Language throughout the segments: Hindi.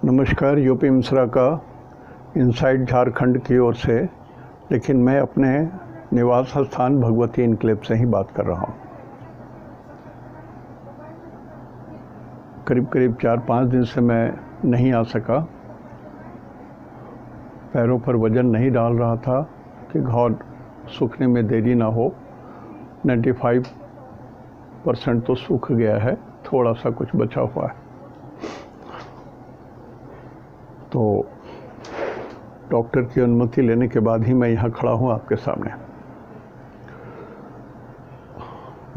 नमस्कार। यूपी मिश्रा का इनसाइड झारखंड की ओर से, लेकिन मैं अपने निवास स्थान भगवती इनक्लेव से ही बात कर रहा हूँ। करीब 4-5 दिन से मैं नहीं आ सका। पैरों पर वजन नहीं डाल रहा था कि घाव सूखने में देरी ना हो। 95% तो सूख गया है, थोड़ा सा कुछ बचा हुआ है। तो डॉक्टर की अनुमति लेने के बाद ही मैं यहाँ खड़ा हूँ आपके सामने।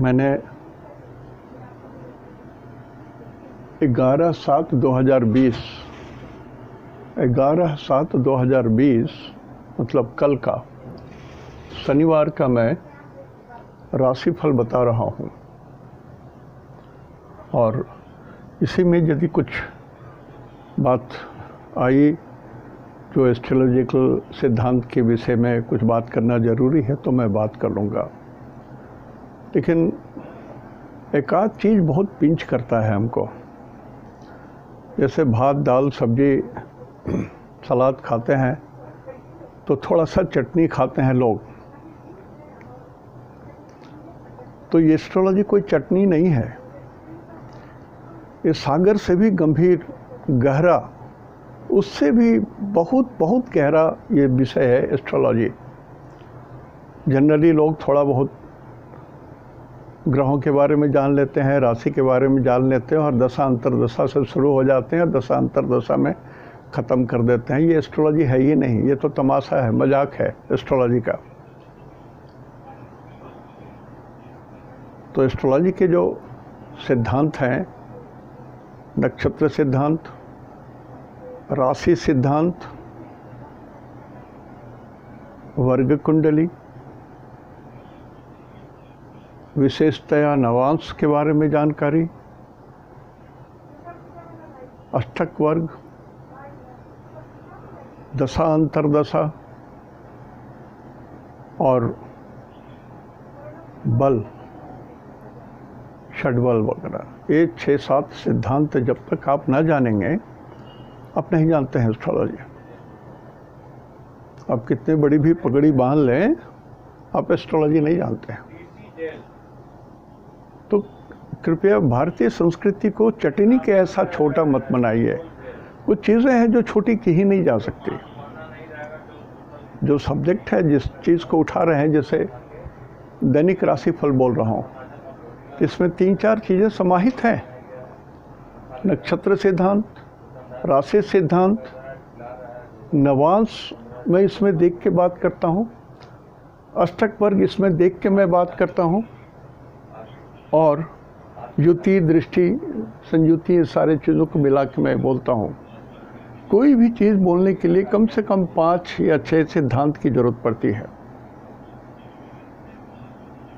मैंने 11/7/2020 मतलब कल का शनिवार का मैं राशिफल बता रहा हूँ, और इसी में यदि कुछ बात आई जो एस्ट्रोलॉजिकल सिद्धांत के विषय में कुछ बात करना ज़रूरी है तो मैं बात कर लूँगा। लेकिन एक आध चीज़ बहुत पिंच करता है हमको। जैसे भात दाल सब्जी सलाद खाते हैं तो थोड़ा सा चटनी खाते हैं लोग, तो ये एस्ट्रोलॉजी कोई चटनी नहीं है। ये सागर से भी गंभीर, गहरा, उससे भी बहुत बहुत गहरा ये विषय है एस्ट्रोलॉजी। जनरली लोग थोड़ा बहुत ग्रहों के बारे में जान लेते हैं, राशि के बारे में जान लेते हैं, और दशा अंतरदशा से शुरू हो जाते हैं और दशा अंतरदशा में ख़त्म कर देते हैं। ये एस्ट्रोलॉजी है ही नहीं, ये तो तमाशा है, मजाक है एस्ट्रोलॉजी का। तो एस्ट्रोलॉजी के जो सिद्धांत हैं, नक्षत्र सिद्धांत, राशि सिद्धांत, वर्ग कुंडली, विशेषतया नवांश के बारे में जानकारी, अष्टक वर्ग, दशा अंतरदशा और बल, षडबल वगैरह, ये 6-7 सिद्धांत जब तक आप ना जानेंगे, आप नहीं जानते हैं एस्ट्रोलॉजी। आप कितनी बड़ी भी पगड़ी बांध लें, आप एस्ट्रोलॉजी नहीं जानते हैं। तो कृपया भारतीय संस्कृति को चटनी के ऐसा छोटा मत बनाइए। कुछ चीज़ें हैं जो छोटी की ही नहीं जा सकती। जो सब्जेक्ट है, जिस चीज़ को उठा रहे हैं, जैसे दैनिक राशिफल बोल रहा हूँ, इसमें 3-4 चीज़ें समाहित हैं। नक्षत्र सिद्धांत, राशि सिद्धांत, नवांश मैं इसमें देख के बात करता हूँ, अष्टक वर्ग इसमें देख के मैं बात करता हूँ, और युति, दृष्टि, संयुति, ये सारे चीज़ों को मिला के मैं बोलता हूँ। कोई भी चीज़ बोलने के लिए कम से कम 5 या 6 सिद्धांत की ज़रूरत पड़ती है।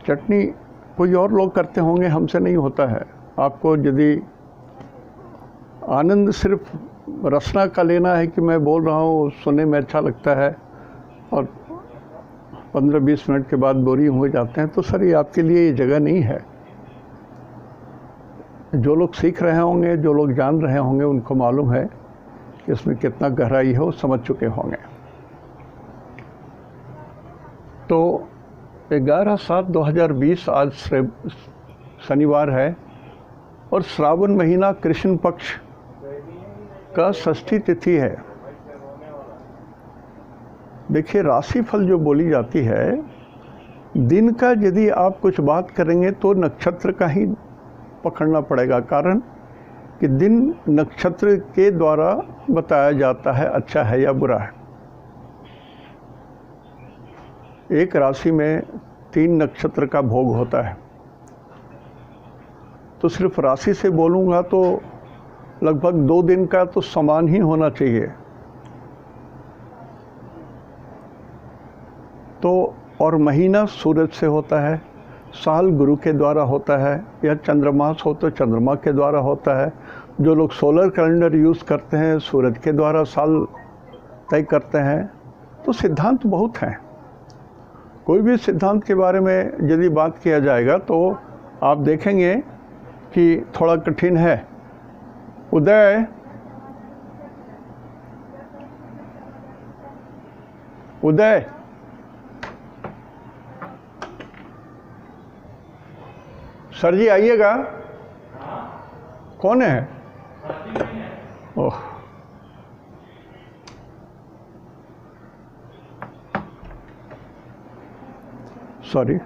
चटनी कोई और लोग करते होंगे, हमसे नहीं होता है। आपको यदि आनंद सिर्फ रचना का लेना है कि मैं बोल रहा हूँ, सुनने में अच्छा लगता है, और 15-20 मिनट के बाद बोरिंग हो जाते हैं, तो सर ये आपके लिए ये जगह नहीं है। जो लोग सीख रहे होंगे, जो लोग जान रहे होंगे, उनको मालूम है कि इसमें कितना गहराई है, वो समझ चुके होंगे। तो 11/7/2020 आज शनिवार है, और श्रावण महीना कृष्ण पक्ष का षष्ठी तिथि है। देखिए, राशिफल जो बोली जाती है, दिन का यदि आप कुछ बात करेंगे तो नक्षत्र का ही पकड़ना पड़ेगा। कारण कि दिन नक्षत्र के द्वारा बताया जाता है, अच्छा है या बुरा है। एक राशि में 3 नक्षत्र का भोग होता है, तो सिर्फ राशि से बोलूँगा तो लगभग 2 दिन का तो समान ही होना चाहिए। तो और महीना सूरज से होता है, साल गुरु के द्वारा होता है, या चंद्रमास हो तो चंद्रमा के द्वारा होता है। जो लोग सोलर कैलेंडर यूज़ करते हैं, सूरज के द्वारा साल तय करते हैं। तो सिद्धांत बहुत हैं। कोई भी सिद्धांत के बारे में यदि बात किया जाएगा तो आप देखेंगे कि थोड़ा कठिन है। उदय उदय, सर जी आइएगा। कौन है? ओह, सॉरी,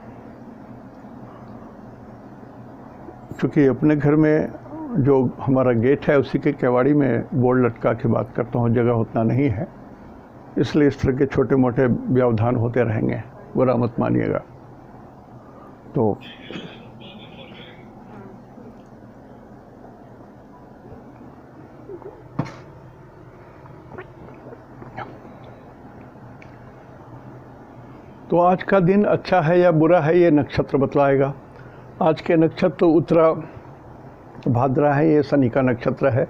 चूँकि अपने घर में जो हमारा गेट है उसी के केवाड़ी में बोर्ड लटका के बात करता हूँ, जगह उतना नहीं है, इसलिए इस तरह के छोटे मोटे व्यवधान होते रहेंगे, बुरा मत मानिएगा। तो आज का दिन अच्छा है या बुरा है ये नक्षत्र बतलाएगा। आज के नक्षत्र उत्तरा भाद्रा है, ये शनि का नक्षत्र है।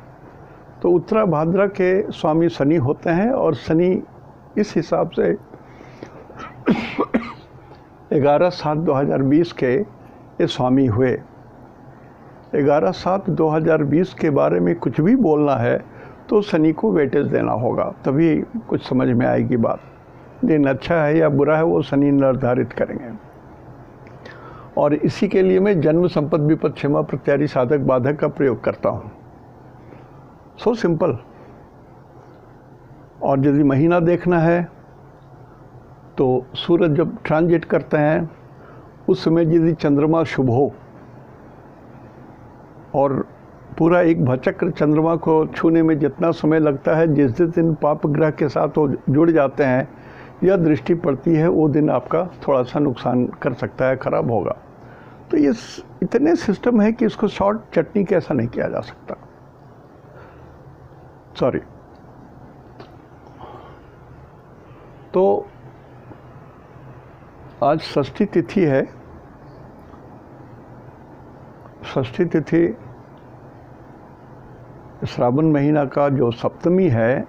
तो उत्तरा भाद्रा के स्वामी शनि होते हैं और शनि इस हिसाब से 11/7/2020 के ये स्वामी हुए। 11/7/2020 के बारे में कुछ भी बोलना है तो शनि को वेटेज देना होगा, तभी कुछ समझ में आएगी बात। दिन अच्छा है या बुरा है वो शनि निर्धारित करेंगे। और इसी के लिए मैं जन्म संपत्ति विपद क्षमा प्रत्यारी साधक बाधक का प्रयोग करता हूँ। So simple. और यदि महीना देखना है तो सूरज जब ट्रांजिट करते हैं उस समय यदि चंद्रमा शुभ हो और पूरा एक भचक्र चंद्रमा को छूने में जितना समय लगता है, जिस दिन पाप ग्रह के साथ वो जुड़ जाते हैं या दृष्टि पड़ती है, वो दिन आपका थोड़ा सा नुकसान कर सकता है, खराब होगा। तो ये इतने सिस्टम है कि इसको शॉर्ट चटनी कैसा नहीं किया जा सकता। सॉरी। तो आज षष्ठी तिथि है। षष्ठी तिथि श्रावण महीना का जो सप्तमी है,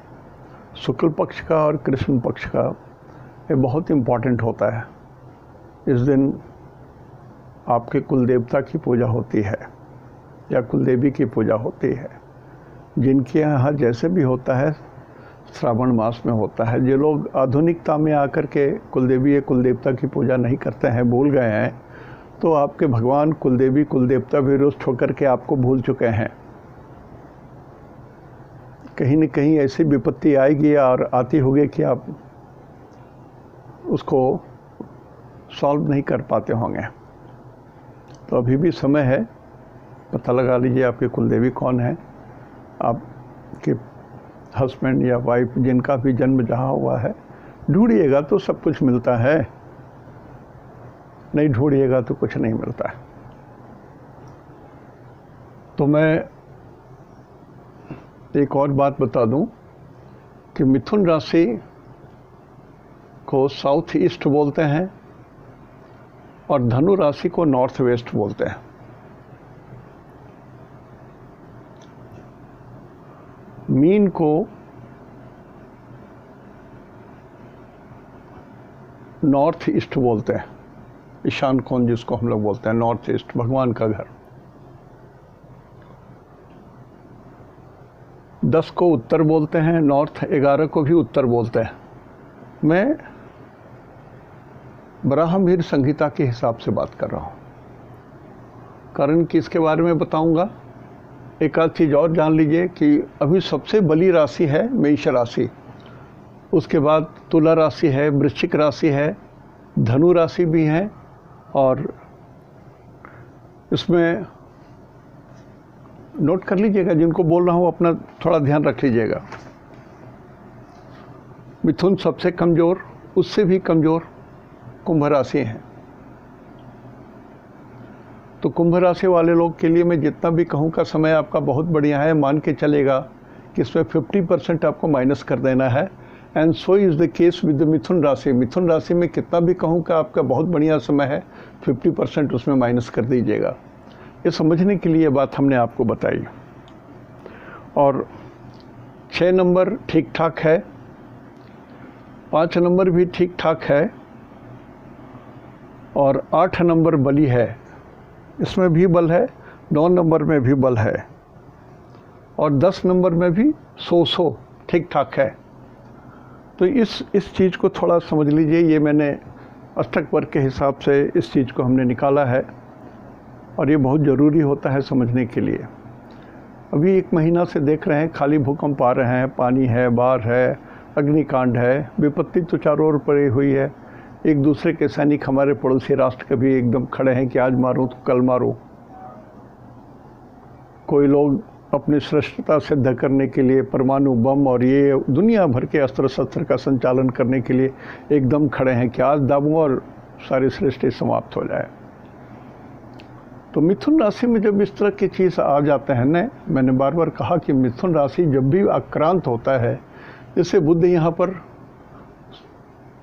शुक्ल पक्ष का और कृष्ण पक्ष का, ये बहुत इम्पॉर्टेंट होता है। इस दिन आपके कुल देवता की पूजा होती है या कुल देवी की पूजा होती है। जिनके यहाँ जैसे भी होता है श्रावण मास में होता है। जो लोग आधुनिकता में आकर के कुल देवी या कुल देवता की पूजा नहीं करते हैं, भूल गए हैं, तो आपके भगवान कुल देवी कुल देवता भी रुष्ट होकर के आपको भूल चुके हैं। कहीं न कहीं ऐसी विपत्ति आएगी और आती होगी कि आप उसको सॉल्व नहीं कर पाते होंगे। तो अभी भी समय है, पता लगा लीजिए आपके कुलदेवी कौन है। आपके हस्बैंड या वाइफ जिनका भी जन्म जहाँ हुआ है, ढूंढिएगा तो सब कुछ मिलता है, नहीं ढूंढिएगा तो कुछ नहीं मिलता है। तो मैं एक और बात बता दूं कि मिथुन राशि को साउथ ईस्ट बोलते हैं और धनु राशि को नॉर्थ वेस्ट बोलते हैं। मीन को नॉर्थ ईस्ट बोलते हैं, ईशान कोण जिसको हम लोग बोलते हैं, नॉर्थ ईस्ट भगवान का घर। 10 को उत्तर बोलते हैं, नॉर्थ 11 को भी उत्तर बोलते हैं। मैं ब्राह्मवीर संहिता के हिसाब से बात कर रहा हूँ, कारण कि इसके बारे में बताऊंगा। एक आध चीज़ और जान लीजिए कि अभी सबसे बली राशि है मेष राशि, उसके बाद तुला राशि है, वृश्चिक राशि है, धनु राशि भी है। और इसमें नोट कर लीजिएगा, जिनको बोल रहा हूँ अपना थोड़ा ध्यान रख लीजिएगा। मिथुन सबसे कमज़ोर, उससे भी कमज़ोर कुंभ राशि है। तो कुंभ राशि वाले लोग के लिए मैं जितना भी कहूँ का समय आपका बहुत बढ़िया है। मान के चलेगा कि इसमें 50% आपको माइनस कर देना है। And so is the case with the Mithun rashi. Mithun राशि में कितना भी कहूँ का आपका बहुत बढ़िया समय है, 50% उसमें माइनस कर दीजिएगा। ये समझने के लिए बात हमने आपको बताई। और 6 नंबर ठीक ठाक है, 5 नंबर भी ठीक ठाक है, और 8 नंबर बली है, इसमें भी बल है, 9 नंबर में भी बल है, और 10 नंबर में भी 100 ठीक ठाक है। तो इस चीज़ को थोड़ा समझ लीजिए। ये मैंने अष्टक वर्ग के हिसाब से इस चीज़ को हमने निकाला है और ये बहुत ज़रूरी होता है समझने के लिए। अभी 1 महीना से देख रहे हैं खाली भूकंप आ रहे हैं, पानी है, बाढ़ है, अग्निकांड है, विपत्ति तो चारों ओर पड़ी हुई है। एक दूसरे के सैनिक हमारे पड़ोसी राष्ट्र के भी एकदम खड़े हैं कि आज मारूं तो कल मारूं। कोई लोग अपनी श्रेष्ठता सिद्ध करने के लिए परमाणु बम और ये दुनिया भर के अस्त्र शस्त्र का संचालन करने के लिए एकदम खड़े हैं कि आज दाबूं और सारी सृष्टि समाप्त हो जाए। तो मिथुन राशि में जब इस तरह की चीज़ आ जाते हैं ना, मैंने बार बार कहा कि मिथुन राशि जब भी आक्रांत होता है, जैसे बुध यहाँ पर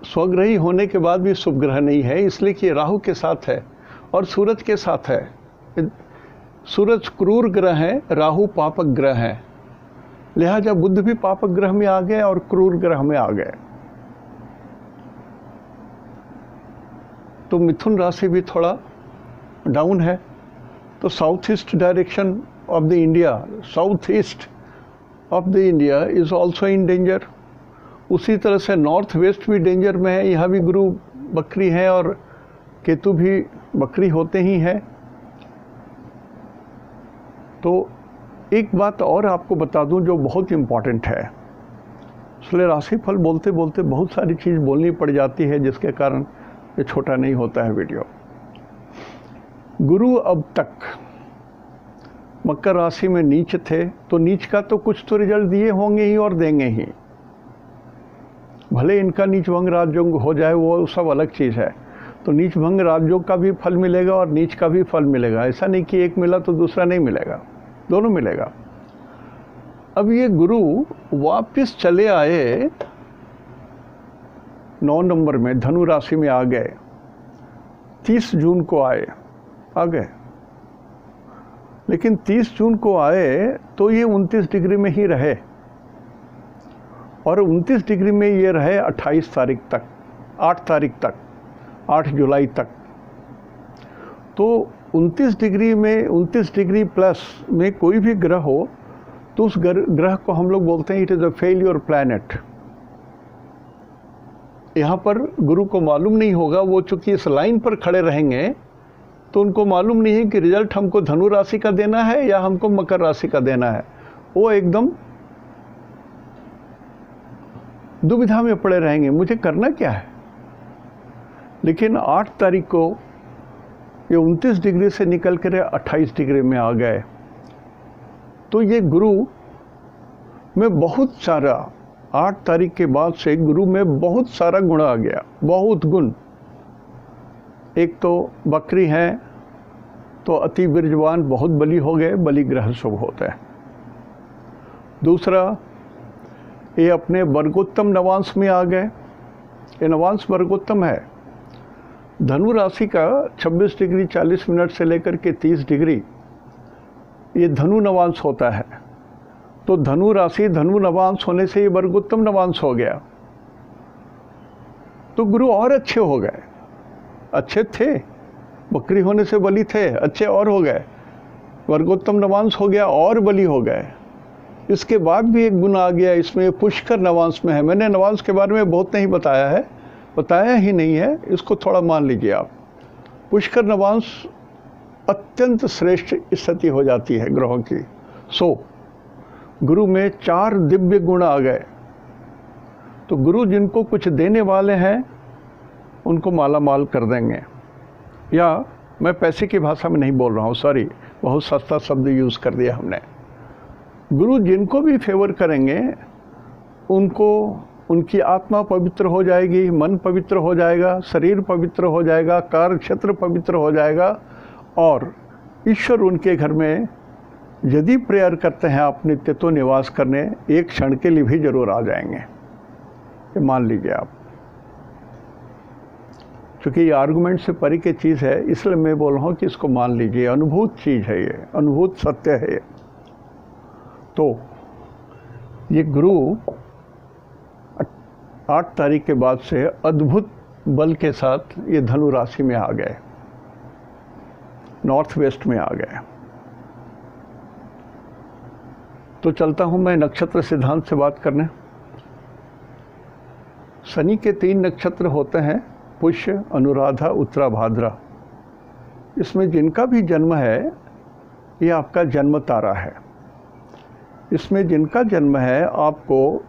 स्वग्रही होने के बाद भी शुभ ग्रह नहीं है, इसलिए कि राहु के साथ है और सूरज के साथ है। सूरज क्रूर ग्रह है, राहु पापक ग्रह है, लिहाजा बुध भी पापक ग्रह में आ गए और क्रूर ग्रह में आ गए। तो मिथुन राशि भी थोड़ा डाउन है। तो south east direction of the India, south east of the India is also in danger. उसी तरह से नॉर्थ वेस्ट भी डेंजर में है, यहाँ भी गुरु बकरी है और केतु भी बकरी होते ही हैं। तो एक बात और आपको बता दूं जो बहुत इम्पॉर्टेंट है। इसलिए राशिफल बोलते बोलते बहुत सारी चीज़ बोलनी पड़ जाती है, जिसके कारण ये छोटा नहीं होता है वीडियो। गुरु अब तक मकर राशि में नीच थे, तो नीच का तो कुछ तो रिजल्ट दिए होंगे ही और देंगे ही। भले इनका नीच भंग राजयोग हो जाए, वो सब अलग चीज़ है। तो नीच भंग राजयोग का भी फल मिलेगा और नीच का भी फल मिलेगा। ऐसा नहीं कि एक मिला तो दूसरा नहीं मिलेगा, दोनों मिलेगा। अब ये गुरु वापस चले आए 9 नंबर में, धनु राशि में आ गए। 30 जून को आ गए, लेकिन 30 जून को आए तो ये 29 डिग्री में ही रहे और 29 डिग्री में ये रहे 28 तारीख तक, 8 तारीख तक, 8 जुलाई तक। तो 29 डिग्री में, 29 डिग्री प्लस में कोई भी ग्रह हो तो उस ग्रह को हम लोग बोलते हैं it is a failure planet. यहाँ पर गुरु को मालूम नहीं होगा, वो चूंकि इस लाइन पर खड़े रहेंगे तो उनको मालूम नहीं है कि रिजल्ट हमको धनु राशि का देना है या हमको मकर राशि का देना है। वो एकदम दुविधा में पड़े रहेंगे, मुझे करना क्या है। लेकिन 8 तारीख को ये 29 डिग्री से निकल कर 28 डिग्री में आ गए। तो ये गुरु में बहुत सारा, 8 तारीख के बाद से गुरु में बहुत सारा गुण आ गया, बहुत गुण। एक तो बकरी हैं तो अति बीर्जवान, बहुत बली हो गए, बली ग्रह शुभ होता है। दूसरा, ये अपने वर्गोत्तम नवांश में आ गए। ये नवांश वर्गोत्तम है। धनु राशि का 26 डिग्री 40 मिनट से लेकर के 30 डिग्री ये धनु नवांश होता है। तो धनु राशि धनु नवांश होने से ये वर्गोत्तम नवांश हो गया। तो गुरु और अच्छे हो गए। अच्छे थे, बकरी होने से बली थे, अच्छे और हो गए, वर्गोत्तम नवांश हो गया और बली हो गए। इसके बाद भी एक गुण आ गया इसमें, पुष्कर नवांश में है। मैंने नवांश के बारे में बहुत नहीं बताया है, बताया ही नहीं है, इसको थोड़ा मान लीजिए आप। पुष्कर नवांश अत्यंत श्रेष्ठ स्थिति हो जाती है ग्रहों की। सो गुरु में 4 दिव्य गुण आ गए। तो गुरु जिनको कुछ देने वाले हैं उनको माला माल कर देंगे। या मैं पैसे की भाषा में नहीं बोल रहा हूँ, सॉरी, बहुत सस्ता शब्द यूज़ कर दिया हमने। गुरु जिनको भी फेवर करेंगे उनको, उनकी आत्मा पवित्र हो जाएगी, मन पवित्र हो जाएगा, शरीर पवित्र हो जाएगा, कार्य क्षेत्र पवित्र हो जाएगा और ईश्वर उनके घर में यदि प्रेयर करते हैं आप नित्य तो निवास करने एक क्षण के लिए भी जरूर आ जाएंगे। ये मान लीजिए आप। क्योंकि ये आर्गुमेंट से परे की चीज़ है, इसलिए मैं बोल रहा हूँ कि इसको मान लीजिए। अनुभूत चीज़ है ये, अनुभूत सत्य है ये। तो ये गुरु 8 तारीख के बाद से अद्भुत बल के साथ ये धनु राशि में आ गए, नॉर्थ वेस्ट में आ गए। तो चलता हूँ मैं नक्षत्र सिद्धांत से बात करने। शनि के 3 नक्षत्र होते हैं, पुष्य, अनुराधा, उत्तरा, भाद्रा। इसमें जिनका भी जन्म है ये आपका जन्म तारा है। इसमें जिनका जन्म है, आपको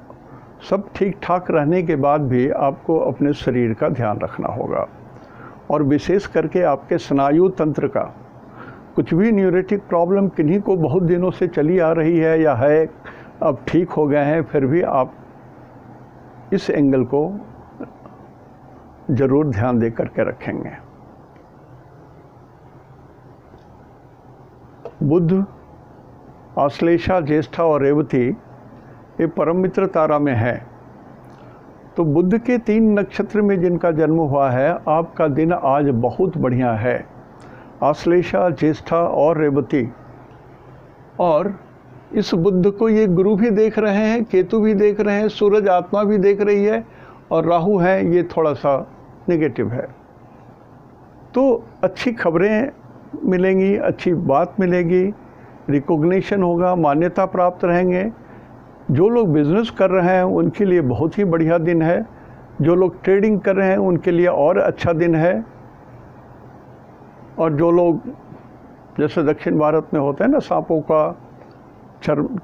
सब ठीक ठाक रहने के बाद भी आपको अपने शरीर का ध्यान रखना होगा, और विशेष करके आपके स्नायु तंत्र का। कुछ भी न्यूरोटिक प्रॉब्लम किन्हीं को बहुत दिनों से चली आ रही है या है, अब ठीक हो गए हैं, फिर भी आप इस एंगल को ज़रूर ध्यान दे करके रखेंगे। बुध, आश्लेषा, ज्येष्ठा और रेवती ये परम मित्र तारा में है। तो बुध के 3 नक्षत्र में जिनका जन्म हुआ है, आपका दिन आज बहुत बढ़िया है। आश्लेषा, ज्येष्ठा और रेवती, और इस बुध को ये गुरु भी देख रहे हैं, केतु भी देख रहे हैं, सूरज आत्मा भी देख रही है, और राहु है, ये थोड़ा सा नेगेटिव है। तो अच्छी खबरें मिलेंगी, अच्छी बात मिलेगी, रिकॉग्निशन होगा, मान्यता प्राप्त रहेंगे। जो लोग बिजनेस कर रहे हैं उनके लिए बहुत ही बढ़िया दिन है। जो लोग ट्रेडिंग कर रहे हैं उनके लिए और अच्छा दिन है। और जो लोग, जैसे दक्षिण भारत में होते हैं ना, सांपों का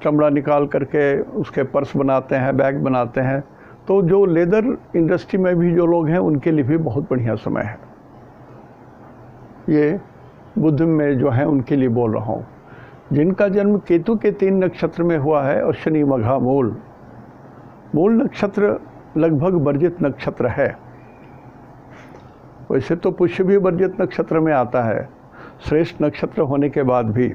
चमड़ा निकाल करके उसके पर्स बनाते हैं, बैग बनाते हैं, तो जो लेदर इंडस्ट्री में भी जो लोग हैं उनके लिए भी बहुत बढ़िया समय है। ये बुध में जो है उनके लिए बोल रहा हूँ। जिनका जन्म केतु के 3 नक्षत्र में हुआ है, अश्विनी, मघा, मूल। मूल नक्षत्र लगभग वर्जित नक्षत्र है। वैसे तो पुष्य भी वर्जित नक्षत्र में आता है, श्रेष्ठ नक्षत्र होने के बाद भी,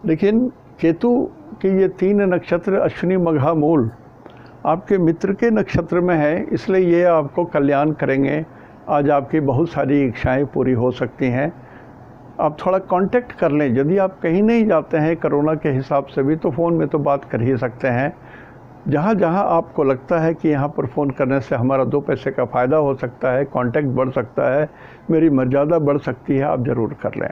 लेकिन केतु के ये 3 नक्षत्र अश्विनी, मघा, मूल आपके मित्र के नक्षत्र में है, इसलिए ये आपको कल्याण करेंगे। आज आपकी बहुत सारी इच्छाएं पूरी हो सकती हैं। आप थोड़ा कांटेक्ट कर लें। यदि आप कहीं नहीं जाते हैं कोरोना के हिसाब से भी, तो फ़ोन में तो बात कर ही सकते हैं। जहाँ जहाँ आपको लगता है कि यहाँ पर फ़ोन करने से हमारा 2 पैसे का फ़ायदा हो सकता है, कांटेक्ट बढ़ सकता है, मेरी मर्यादा बढ़ सकती है, आप ज़रूर कर लें।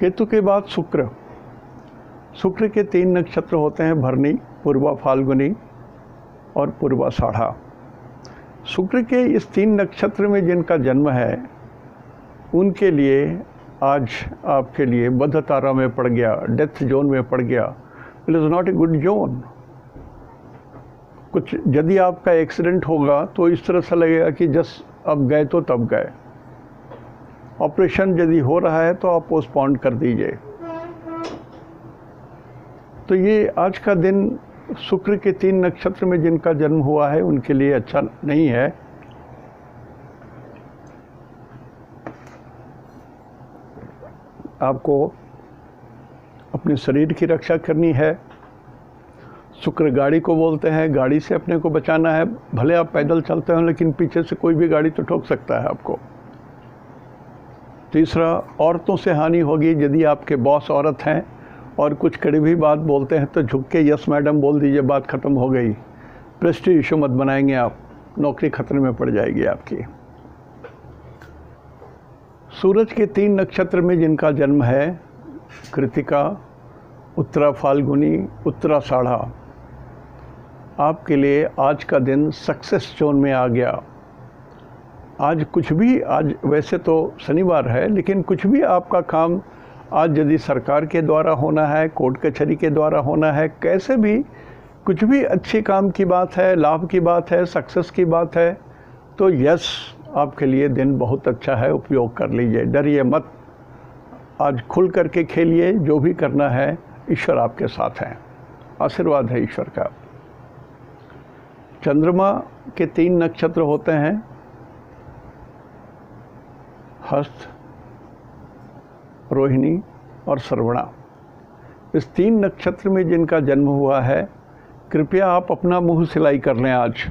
केतु के बाद शुक्र। शुक्र के 3 नक्षत्र होते हैं, भरणी, पूर्वा, फाल्गुनी और पूर्वाषाढ़ा। शुक्र के इस 3 नक्षत्र में जिनका जन्म है उनके लिए आज आपके लिए बद्ध तारा में पड़ गया, डेथ जोन में पड़ गया। It is not a good zone. कुछ यदि आपका एक्सीडेंट होगा तो इस तरह से लगेगा कि जस्ट अब गए तो तब गए। ऑपरेशन यदि हो रहा है तो आप पोस्टपोन कर दीजिए। तो ये आज का दिन शुक्र के 3 नक्षत्र में जिनका जन्म हुआ है उनके लिए अच्छा नहीं है। आपको अपने शरीर की रक्षा करनी है। शुक्र गाड़ी को बोलते हैं, गाड़ी से अपने को बचाना है। भले आप पैदल चलते हो, लेकिन पीछे से कोई भी गाड़ी तो ठोक सकता है आपको। तीसरा, औरतों से हानि होगी। यदि आपके बॉस औरत हैं और कुछ कड़ी भी बात बोलते हैं तो झुक के यस मैडम बोल दीजिए, बात ख़त्म हो गई। प्रेस्टीज इशू मत बनाएंगे आप, नौकरी खतरे में पड़ जाएगी आपकी। सूरज के 3 नक्षत्र में जिनका जन्म है, कृतिका, उत्तरा फाल्गुनी, उत्तराषाढ़ा, आपके लिए आज का दिन सक्सेस जोन में आ गया। आज कुछ भी, आज वैसे तो शनिवार है, लेकिन कुछ भी आपका काम आज यदि सरकार के द्वारा होना है, कोर्ट कचहरी के द्वारा होना है, कैसे भी कुछ भी अच्छे काम की बात है, लाभ की बात है, सक्सेस की बात है, तो यस, आपके लिए दिन बहुत अच्छा है, उपयोग कर लीजिए, डरिए मत। आज खुल करके खेलिए, जो भी करना है ईश्वर आपके साथ हैं, आशीर्वाद है ईश्वर का। चंद्रमा के 3 नक्षत्र होते हैं, हस्त, रोहिणी और श्रवणा। इस 3 नक्षत्र में जिनका जन्म हुआ है, कृपया आप अपना मुंह सिलाई कर लें। आज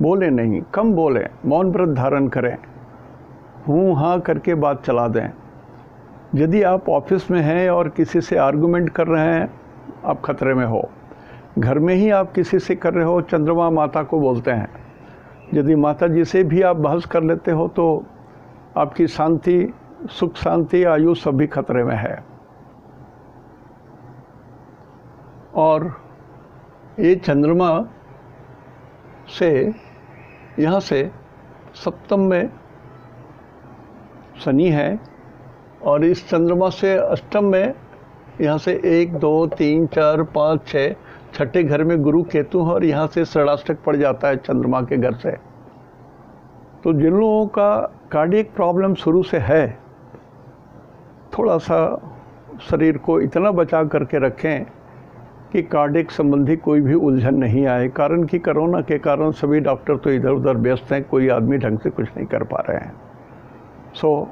बोलें नहीं, कम बोलें, मौन व्रत धारण करें, हूँ हाँ करके बात चला दें। यदि आप ऑफिस में हैं और किसी से आर्गुमेंट कर रहे हैं, आप खतरे में हो। घर में ही आप किसी से कर रहे हो, चंद्रमा माता को बोलते हैं। यदि माता जी से भी आप बहस कर लेते हो तो आपकी शांति, सुख शांति, आयु सभी खतरे में है। और ये चंद्रमा से यहाँ से सप्तम में शनि है और इस चंद्रमा से अष्टम में यहाँ से 1 2 3 4 5 6 छठे घर में गुरु केतु है और यहाँ से षडाष्टक पड़ जाता है चंद्रमा के घर से। तो जिन लोगों का कार्डियक प्रॉब्लम शुरू से है, थोड़ा सा शरीर को इतना बचा करके रखें कि कार्डियक संबंधी कोई भी उलझन नहीं आए। कारण कि कोरोना के कारण सभी डॉक्टर तो इधर उधर व्यस्त हैं, कोई आदमी ढंग से कुछ नहीं कर पा रहे हैं। सो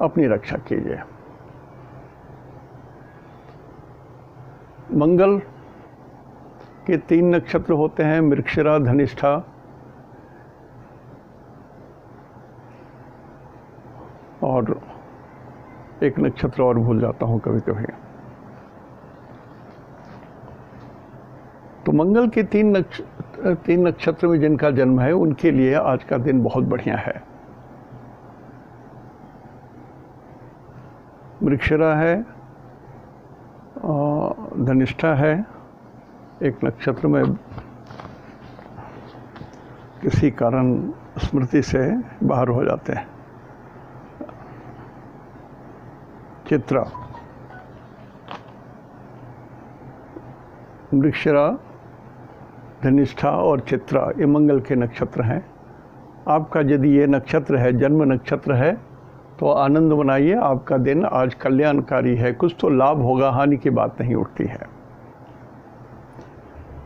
अपनी रक्षा कीजिए। मंगल के 3 नक्षत्र होते हैं, मृगशिरा, धनिष्ठा और एक नक्षत्र और भूल जाता हूँ कभी कभी। तो मंगल के 3 नक्षत्र में जिनका जन्म है उनके लिए आज का दिन बहुत बढ़िया है। मृगशिरा है, धनिष्ठा है, एक नक्षत्र में किसी कारण स्मृति से बाहर हो जाते हैं, चित्रा। मृगशिरा, धनिष्ठा और चित्रा ये मंगल के नक्षत्र हैं। आपका यदि ये नक्षत्र है, जन्म नक्षत्र है, तो आनंद मनाइए। आपका दिन आज कल्याणकारी है, कुछ तो लाभ होगा, हानि की बात नहीं उठती है।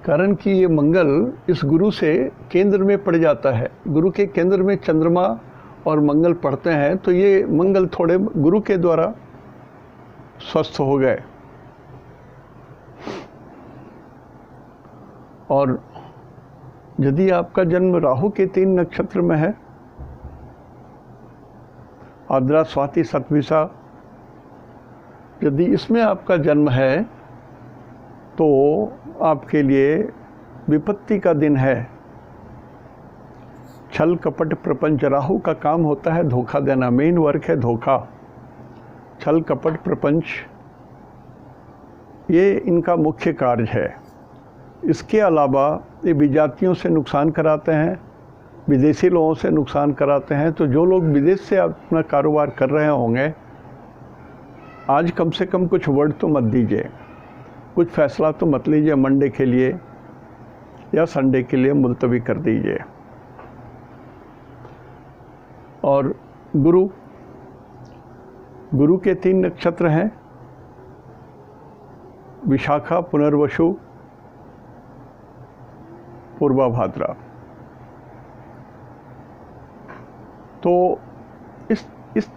कारण कि ये मंगल इस गुरु से केंद्र में पड़ जाता है। गुरु के केंद्र में चंद्रमा और मंगल पढ़ते हैं, तो ये मंगल थोड़े गुरु के द्वारा स्वस्थ हो गए। और यदि आपका जन्म राहु के 3 नक्षत्र में है, आद्रा, स्वाति, शतभिषा, यदि इसमें आपका जन्म है तो आपके लिए विपत्ति का दिन है। छल कपट प्रपंच, राहु का काम होता है धोखा देना, मेन वर्क है धोखा। छल कपट प्रपंच ये इनका मुख्य कार्य है। इसके अलावा ये विजातियों से नुकसान कराते हैं, विदेशी लोगों से नुकसान कराते हैं। तो जो लोग विदेश से अपना कारोबार कर रहे होंगे, आज कम से कम कुछ वर्ड तो मत दीजिए, कुछ फैसला तो मत लीजिए, मंडे के लिए या संडे के लिए मुलतवी कर दीजिए। और गुरु के 3 नक्षत्र हैं, विशाखा, पुनर्वसु, पूर्वा भाद्रा। तो इस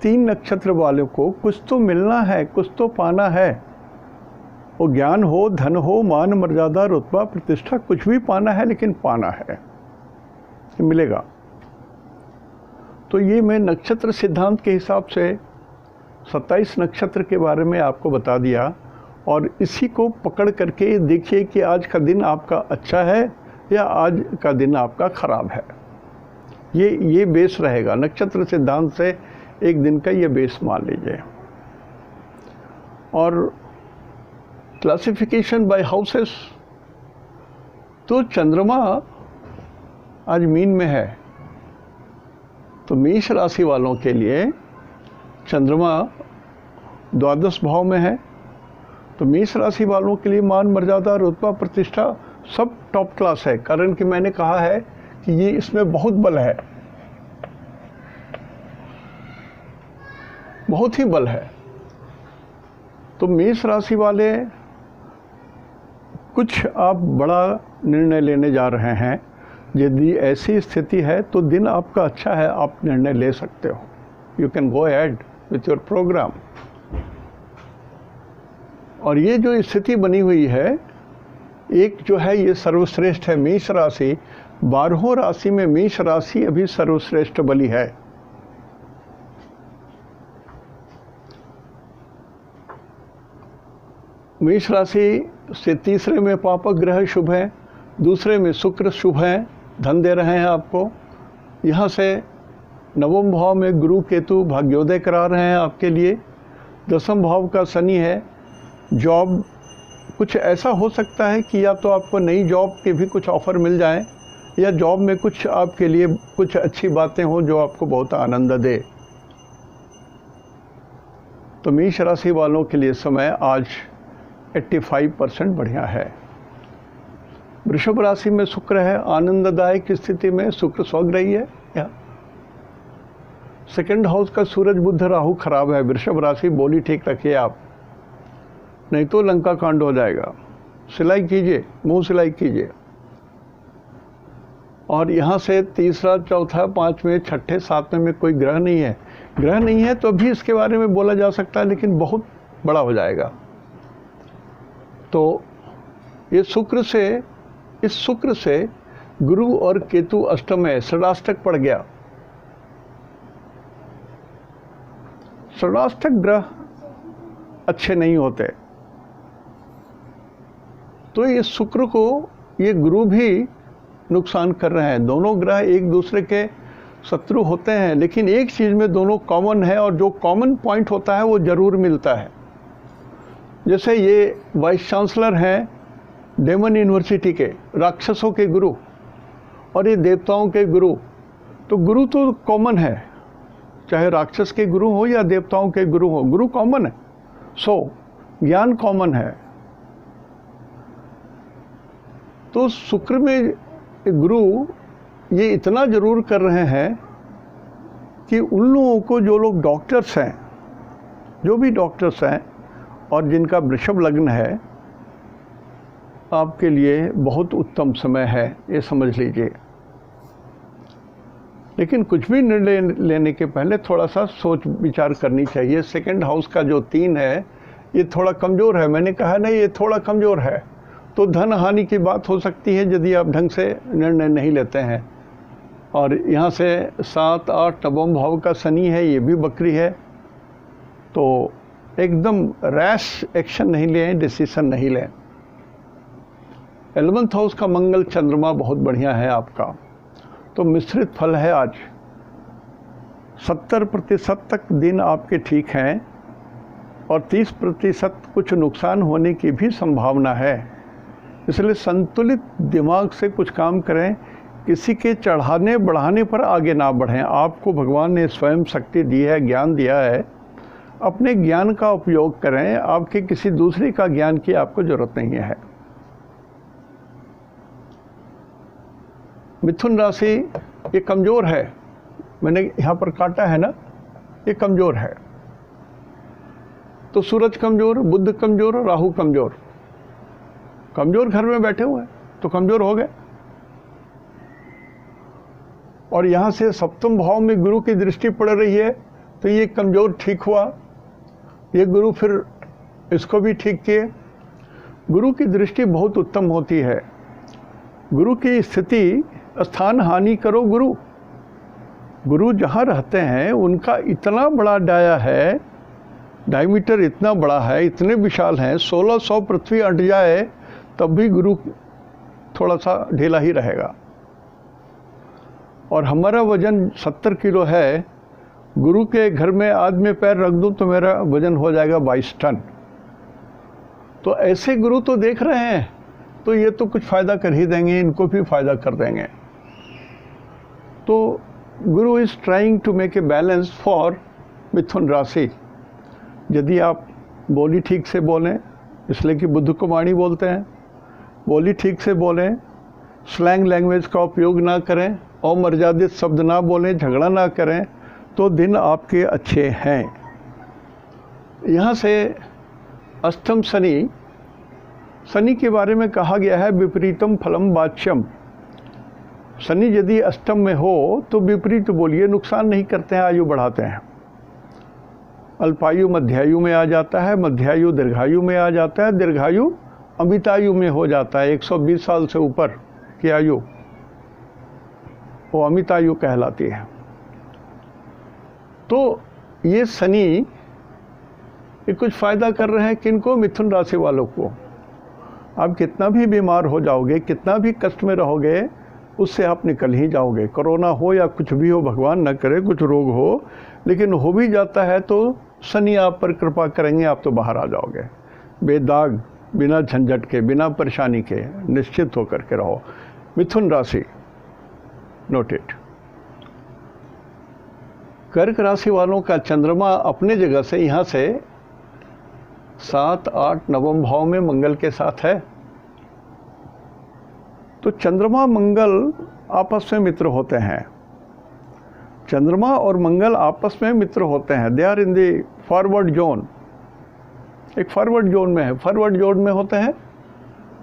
3 नक्षत्र वालों को कुछ तो मिलना है, कुछ तो पाना है। वो ज्ञान हो, धन हो, मान मर्यादा, रुतबा, प्रतिष्ठा, कुछ भी पाना है, लेकिन पाना है, मिलेगा। तो ये मैं नक्षत्र सिद्धांत के हिसाब से 27 नक्षत्र के बारे में आपको बता दिया। और इसी को पकड़ करके देखिए कि आज का दिन आपका अच्छा है या आज का दिन आपका खराब है। ये बेस रहेगा, नक्षत्र सिद्धांत से एक दिन का ये बेस मान लीजिए। और क्लासिफिकेशन बाय हाउसेस, तो चंद्रमा आज मीन में है, तो मेष राशि वालों के लिए चंद्रमा द्वादश भाव में है। तो मेष राशि वालों के लिए मान मर्यादा, रुतबा, प्रतिष्ठा सब टॉप क्लास है। कारण कि मैंने कहा है कि ये इसमें बहुत बल है, बहुत ही बल है। तो मेष राशि वाले कुछ आप बड़ा निर्णय लेने जा रहे हैं, यदि ऐसी स्थिति है तो दिन आपका अच्छा है, आप निर्णय ले सकते हो। You can go ahead with your programme. और ये जो स्थिति बनी हुई है, एक जो है ये सर्वश्रेष्ठ है मेष राशि। 12 राशि में मेष राशि अभी सर्वश्रेष्ठ बली है। मेष राशि से तीसरे में पापक ग्रह शुभ है, दूसरे में शुक्र शुभ है, धन दे रहे हैं आपको। यहाँ से नवम भाव में गुरु केतु भाग्योदय करा रहे हैं आपके लिए। 10वें भाव का शनि है, जॉब कुछ ऐसा हो सकता है कि या तो आपको नई जॉब के भी कुछ ऑफ़र मिल जाए, या जॉब में कुछ आपके लिए कुछ अच्छी बातें हों जो आपको बहुत आनंद दे। तो मेष राशि वालों के लिए समय आज 85% बढ़िया है। वृषभ राशि में शुक्र है, आनंददायक स्थिति में शुक्र स्वग्रही है। या सेकंड हाउस का सूरज बुध राहु खराब है। वृषभ राशि बोली ठीक रखिए आप, नहीं तो लंका कांड हो जाएगा। सिलाई कीजिए, मुंह सिलाई कीजिए। और यहाँ से तीसरा, चौथा, पाँचवें, छठे, सातवें में कोई ग्रह नहीं है। ग्रह नहीं है तो भी इसके बारे में बोला जा सकता है, लेकिन बहुत बड़ा हो जाएगा। तो ये इस शुक्र से गुरु और केतु अष्टम में षडाष्टक पड़ गया। षडाष्टक ग्रह अच्छे नहीं होते। तो ये शुक्र को ये गुरु भी नुकसान कर रहे हैं। दोनों ग्रह एक दूसरे के शत्रु होते हैं, लेकिन एक चीज़ में दोनों कॉमन है, और जो कॉमन पॉइंट होता है वो ज़रूर मिलता है। जैसे ये वाइस चांसलर हैं डेमन यूनिवर्सिटी के, राक्षसों के गुरु, और ये देवताओं के गुरु। तो गुरु तो कॉमन है, चाहे राक्षस के गुरु हो या देवताओं के गुरु हो, गुरु कॉमन है। ज्ञान कॉमन है। तो शुक्र में गुरु ये इतना ज़रूर कर रहे हैं कि उन लोगों को, जो लोग डॉक्टर्स हैं, जो भी डॉक्टर्स हैं और जिनका वृषभ लग्न है, आपके लिए बहुत उत्तम समय है, ये समझ लीजिए। लेकिन कुछ भी निर्णय लेने के पहले थोड़ा सा सोच विचार करनी चाहिए। सेकंड हाउस का जो 3 है ये थोड़ा कमज़ोर है। मैंने कहा नहीं, ये थोड़ा कमज़ोर है, तो धन हानि की बात हो सकती है यदि आप ढंग से निर्णय नहीं लेते हैं। और यहाँ से 7, 8 नवम भाव का शनि है, ये भी बकरी है। तो एकदम रैश एक्शन नहीं लें, डिसीजन नहीं लें। 11th हाउस का मंगल चंद्रमा बहुत बढ़िया है आपका, तो मिश्रित फल है आज। 70% तक दिन आपके ठीक हैं, और 30% कुछ नुकसान होने की भी संभावना है। इसलिए संतुलित दिमाग से कुछ काम करें। किसी के चढ़ाने बढ़ाने पर आगे ना बढ़ें। आपको भगवान ने स्वयं शक्ति दी है, ज्ञान दिया है, अपने ज्ञान का उपयोग करें। आपके किसी दूसरे का ज्ञान की आपको ज़रूरत नहीं है। मिथुन राशि ये कमज़ोर है, मैंने यहाँ पर काटा है ना, ये कमज़ोर है। तो सूरज कमज़ोर, बुध कमज़ोर, राहु कमज़ोर। कमज़ोर घर में बैठे हुए हैं तो कमज़ोर हो गए। और यहाँ से सप्तम भाव में गुरु की दृष्टि पड़ रही है, तो ये कमज़ोर ठीक हुआ। ये गुरु फिर इसको भी ठीक किए। गुरु की दृष्टि बहुत उत्तम होती है। गुरु की स्थिति, स्थान हानि करो गुरु जहाँ रहते हैं उनका इतना बड़ा डाया है, डायमीटर इतना बड़ा है, इतने विशाल हैं, 1600 पृथ्वी अट जाए तब भी गुरु थोड़ा सा ढीला ही रहेगा। और हमारा वजन 70 किलो है, गुरु के घर में आज में पैर रख दूं तो मेरा वजन हो जाएगा 22 टन। तो ऐसे गुरु तो देख रहे हैं, तो ये तो कुछ फ़ायदा कर ही देंगे, इनको भी फ़ायदा कर देंगे। तो Guru is trying to make a balance for Mithun rashi. यदि आप बोली ठीक से बोलें, इसलिए कि बुद्ध को वाणी बोलते हैं, बोली ठीक से बोलें, स्लैंग लैंग्वेज का उपयोग ना करें, अमर्यादित शब्द ना बोलें, झगड़ा ना करें, तो दिन आपके अच्छे हैं। यहाँ से अष्टम शनि के बारे में कहा गया है विपरीतम फलम वाच्यम। शनि यदि अष्टम में हो तो विपरीत बोलिए, नुकसान नहीं करते हैं, आयु बढ़ाते हैं। अल्पायु मध्यायु में आ जाता है, मध्यायु दीर्घायु में आ जाता है, दीर्घायु अमितायु में हो जाता है। 120 साल से ऊपर की आयु वो अमितायु कहलाती है। तो ये शनि ये कुछ फ़ायदा कर रहे हैं किनको? मिथुन राशि वालों को। आप कितना भी बीमार हो जाओगे, कितना भी कष्ट में रहोगे, उससे आप निकल ही जाओगे। कोरोना हो या कुछ भी हो, भगवान न करे कुछ रोग हो, लेकिन हो भी जाता है तो शनि आप पर कृपा करेंगे, आप तो बाहर आ जाओगे बेदाग, बिना झंझट के, बिना परेशानी के निश्चित होकर के रहो। मिथुन राशि, नोटेड। कर्क राशि वालों का चंद्रमा अपने जगह से यहाँ से 7, 8, नवम भाव में मंगल के साथ है। तो चंद्रमा मंगल आपस में मित्र होते हैं। चंद्रमा और मंगल आपस में मित्र होते हैं। They are in the forward zone. एक फॉरवर्ड जोन में है। फॉरवर्ड जोन में होते हैं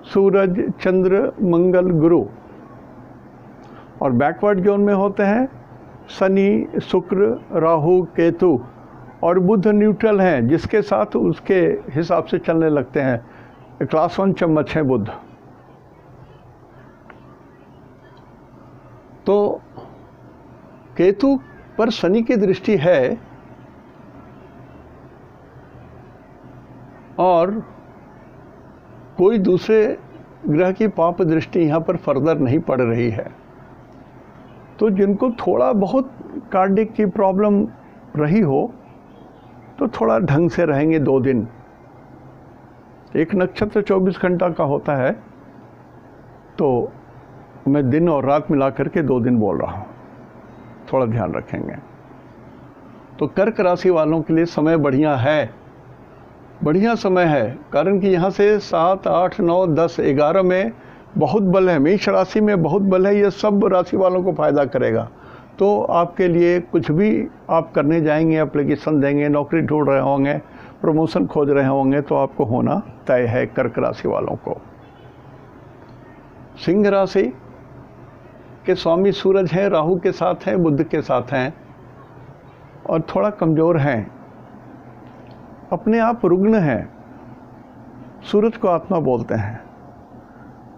सूरज, चंद्र, मंगल, गुरु। और बैकवर्ड जोन में होते हैं शनि, शुक्र, राहु, केतु। और बुध न्यूट्रल हैं, जिसके साथ उसके हिसाब से चलने लगते हैं। क्लास 1 चम्मच है बुध। तो केतु पर शनि की दृष्टि है और कोई दूसरे ग्रह की पाप दृष्टि यहाँ पर फर्दर नहीं पड़ रही है। तो जिनको थोड़ा बहुत कार्डिक की प्रॉब्लम रही हो तो थोड़ा ढंग से रहेंगे 2 दिन। एक नक्षत्र 24 घंटा का होता है, तो मैं दिन और रात मिला करके 2 दिन बोल रहा हूँ, थोड़ा ध्यान रखेंगे। तो कर्क राशि वालों के लिए समय बढ़िया है, बढ़िया समय है। कारण कि यहाँ से 7, 8, 9, 10, 11 में बहुत बल है। मेष राशि में बहुत बल है। ये सब राशि वालों को फायदा करेगा। तो आपके लिए कुछ भी आप करने जाएंगे, एप्लीकेशन देंगे, नौकरी ढूंढ रहे होंगे, प्रमोशन खोज रहे होंगे, तो आपको होना तय है कर्क राशि वालों को। सिंह राशि के स्वामी सूरज हैं, राहु के साथ हैं, बुध के साथ हैं और थोड़ा कमज़ोर हैं, अपने आप रुग्ण हैं। सूरज को आत्मा बोलते हैं।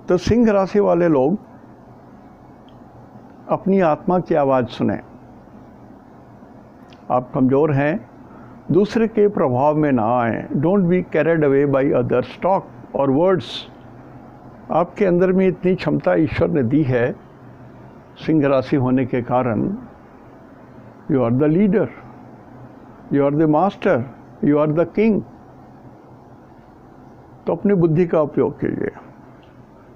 तो सिंह राशि वाले लोग अपनी आत्मा की आवाज़ सुने। आप कमज़ोर हैं, दूसरे के प्रभाव में ना आए। Don't be carried away by others talk और वर्ड्स। आपके अंदर में इतनी क्षमता ईश्वर ने दी है सिंह राशि होने के कारण। You are the leader, you are the master, you are the king. तो अपनी बुद्धि का उपयोग कीजिए,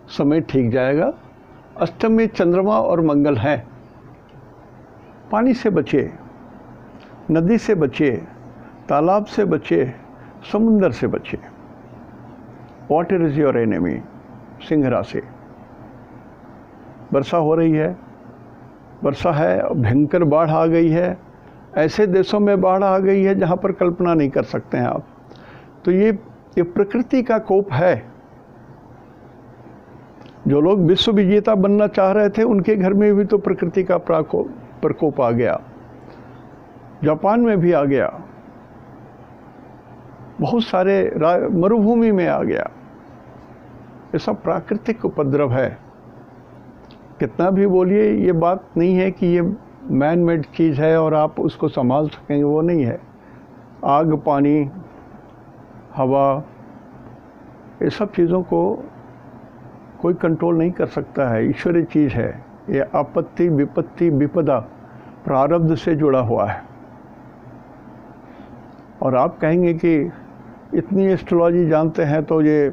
समय ठीक जाएगा। अष्टम में चंद्रमा और मंगल हैं। पानी से बचिए, नदी से बचिए, तालाब से बचिए, समुंदर से बचिए। Water is your enemy. Singh राशि, वर्षा हो रही है, वर्षा है, भयंकर बाढ़ आ गई है। ऐसे देशों में बाढ़ आ गई है जहाँ पर कल्पना नहीं कर सकते हैं आप। तो ये प्रकृति का कोप है। जो लोग विश्व विजेता बनना चाह रहे थे उनके घर में भी तो प्रकृति का प्रकोप आ गया। जापान में भी आ गया, बहुत सारे मरुभूमि में आ गया। ये सब प्राकृतिक उपद्रव है। कितना भी बोलिए, ये बात नहीं है कि ये मैन मेड चीज़ है और आप उसको संभाल सकेंगे, वो नहीं है। आग, पानी, हवा, ये सब चीज़ों को कोई कंट्रोल नहीं कर सकता है। ईश्वरीय चीज़ है ये। आपत्ति, विपत्ति, विपदा प्रारब्ध से जुड़ा हुआ है। और आप कहेंगे कि इतनी एस्ट्रोलॉजी जानते हैं तो ये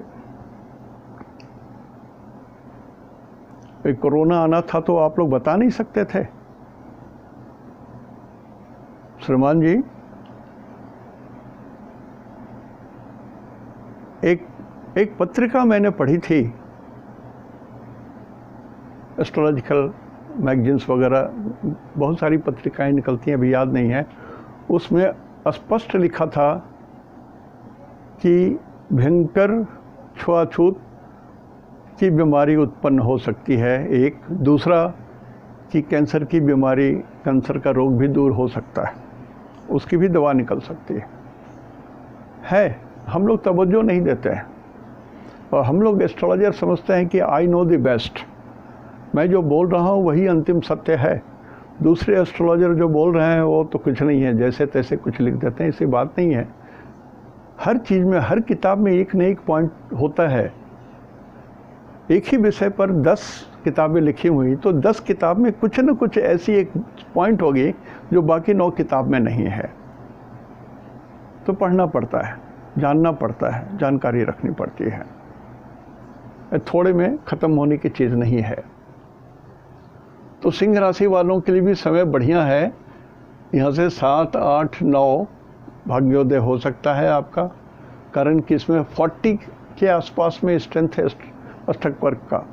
कोरोना आना था तो आप लोग बता नहीं सकते थे? श्रीमान जी, एक पत्रिका मैंने पढ़ी थी, एस्ट्रोलॉजिकल मैगजीन्स वगैरह बहुत सारी पत्रिकाएं निकलती हैं, अभी याद नहीं है। उसमें स्पष्ट लिखा था कि भयंकर छुआछूत की बीमारी उत्पन्न हो सकती है। एक दूसरा कि कैंसर की बीमारी, कैंसर का रोग भी दूर हो सकता है, उसकी भी दवा निकल सकती है। हम लोग तवज्जो नहीं देते हैं और हम लोग एस्ट्रोलॉजर समझते हैं कि आई नो द बेस्ट, मैं जो बोल रहा हूँ वही अंतिम सत्य है। दूसरे एस्ट्रोलॉजर जो बोल रहे हैं वो तो कुछ नहीं है, जैसे तैसे कुछ लिख देते हैं। ऐसी बात नहीं है। हर चीज़ में, हर किताब में एक न एक पॉइंट होता है। एक ही विषय पर 10 किताबें लिखी हुई तो 10 किताब में कुछ न कुछ ऐसी एक पॉइंट होगी जो बाकी 9 किताब में नहीं है। तो पढ़ना पड़ता है। जानना पड़ता है, जानकारी रखनी पड़ती है, थोड़े में ख़त्म होने की चीज़ नहीं है। तो सिंह राशि वालों के लिए भी समय बढ़िया है। यहाँ से 7, 8, 9 भाग्योदय हो सकता है आपका, कारण कि इसमें 40 के आसपास में स्ट्रेंथ है अष्टक वर्ग का।